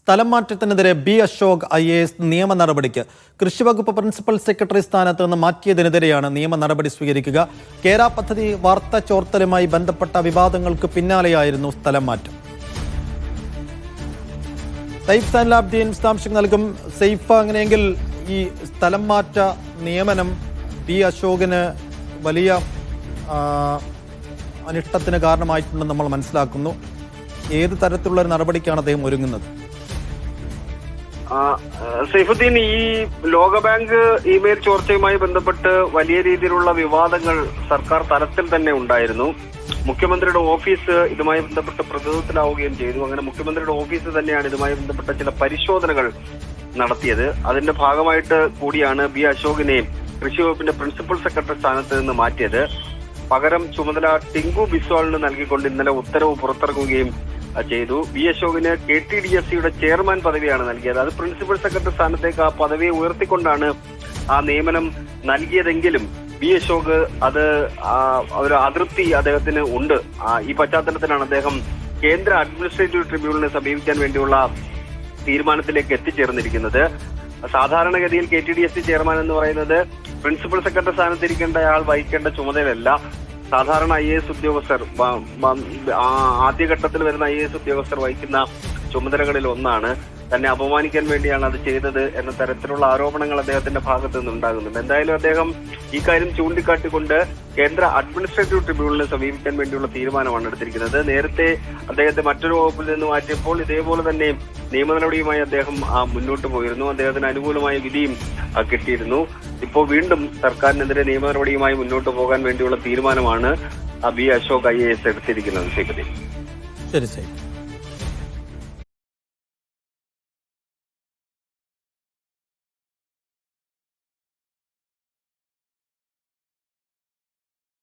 സ്ഥലം മാറ്റത്തിനെതിരെ B Ashok IAS നിയമ നടപടിക്ക് കൃഷിവകുപ്പ് പ്രിൻസിപ്പൽ സെക്രട്ടറി സ്ഥാനത്ത് നിന്ന് മാറ്റിയതിനെതിരെയാണ് നിയമ നടപടി സ്വീകരിക്കുക. കേര പദ്ധതി വാർത്ത ചോർത്തലുമായി ബന്ധപ്പെട്ട വിവാദങ്ങൾക്ക് പിന്നാലെയായിരുന്നു സ്ഥലം മാറ്റം. സൈഫ് സൈൻലാബ്ദീൻ വിശദാംശങ്ങൾ നൽകും. സൈഫ്, അങ്ങനെയെങ്കിൽ ഈ സ്ഥലം മാറ്റ നിയമനം ബി അശോകിന് വലിയ അനിഷ്ടത്തിന് കാരണമായിട്ടുണ്ടെന്ന് നമ്മൾ മനസ്സിലാക്കുന്നു. ഏത് തരത്തിലുള്ള ഒരു നടപടിക്കാണ് അദ്ദേഹം ഒരുങ്ങുന്നത്? സൈഫുദ്ദീൻ, ഈ ലോകബാങ്ക് ഇമെയിൽ ചോർച്ചയുമായി ബന്ധപ്പെട്ട് വലിയ രീതിയിലുള്ള വിവാദങ്ങൾ സർക്കാർ തലത്തിൽ തന്നെ ഉണ്ടായിരുന്നു. മുഖ്യമന്ത്രിയുടെ ഓഫീസ് ഇതുമായി ബന്ധപ്പെട്ട് പ്രതിരോധത്തിലാവുകയും ചെയ്തു. അങ്ങനെ മുഖ്യമന്ത്രിയുടെ ഓഫീസ് തന്നെയാണ് ഇതുമായി ബന്ധപ്പെട്ട ചില പരിശോധനകൾ നടത്തിയത്. അതിന്റെ ഭാഗമായിട്ട് കൂടിയാണ് ബി അശോകിനെ കൃഷി വകുപ്പിന്റെ പ്രിൻസിപ്പൽ സെക്രട്ടറി സ്ഥാനത്ത് നിന്ന് മാറ്റിയത്. പകരം ചുമതല ടിങ്കു ബിസ്വാളിന് നൽകിക്കൊണ്ട് ഇന്നലെ ഉത്തരവ് പുറത്തിറക്കുകയും ചെയ്തു. ബി അശോകിന് KTDSCയുടെ ചെയർമാൻ പദവിയാണ് നൽകിയത്. അത് പ്രിൻസിപ്പൽ സെക്രട്ടറി സ്ഥാനത്തേക്ക് ആ പദവിയെ ഉയർത്തിക്കൊണ്ടാണ് ആ നിയമനം നൽകിയതെങ്കിലും ബി അശോക് അത് ഒരു അതൃപ്തി അദ്ദേഹത്തിന് ഉണ്ട്. ഈ പശ്ചാത്തലത്തിലാണ് അദ്ദേഹം കേന്ദ്ര അഡ്മിനിസ്ട്രേറ്റീവ് ട്രിബ്യൂണലിനെ സമീപിക്കാൻ വേണ്ടിയുള്ള തീരുമാനത്തിലേക്ക് എത്തിച്ചേർന്നിരിക്കുന്നത്. സാധാരണഗതിയിൽ KTDSC ചെയർമാൻ എന്ന് പറയുന്നത് പ്രിൻസിപ്പൽ സെക്രട്ടറി സ്ഥാനത്തിരിക്കേണ്ട ആൾ വഹിക്കേണ്ട ചുമതലയല്ല. സാധാരണ IAS ഉദ്യോഗസ്ഥർ, ആദ്യഘട്ടത്തിൽ വരുന്ന IAS ഉദ്യോഗസ്ഥർ വഹിക്കുന്ന ചുമതലകളിൽ ഒന്നാണ്. തന്നെ അപമാനിക്കാൻ വേണ്ടിയാണ് അത് ചെയ്തത് എന്ന തരത്തിലുള്ള ആരോപണങ്ങൾ അദ്ദേഹത്തിന്റെ ഭാഗത്തു നിന്നുണ്ടാകുന്നുണ്ട്. എന്തായാലും അദ്ദേഹം ഈ കാര്യം ചൂണ്ടിക്കാട്ടിക്കൊണ്ട് കേന്ദ്ര അഡ്മിനിസ്ട്രേറ്റീവ് ട്രിബ്യൂണലിനെ സമീപിക്കാൻ വേണ്ടിയുള്ള തീരുമാനമാണ് എടുത്തിരിക്കുന്നത്. നേരത്തെ അദ്ദേഹത്തെ മറ്റൊരു വകുപ്പിൽ നിന്ന് മാറ്റിയപ്പോൾ ഇതേപോലെ തന്നെ നിയമ നടപടിയുമായി അദ്ദേഹം മുന്നോട്ട് പോയിരുന്നു. അദ്ദേഹത്തിന് അനുകൂലമായ വിധിയും കിട്ടിയിരുന്നു. ഇപ്പോൾ വീണ്ടും സർക്കാരിനെതിരെ നിയമ നടപടിയുമായി മുന്നോട്ട് പോകാൻ വേണ്ടിയുള്ള തീരുമാനമാണ് ബി അശോക് IAS എടുത്തിരിക്കുന്നത്. ശരി.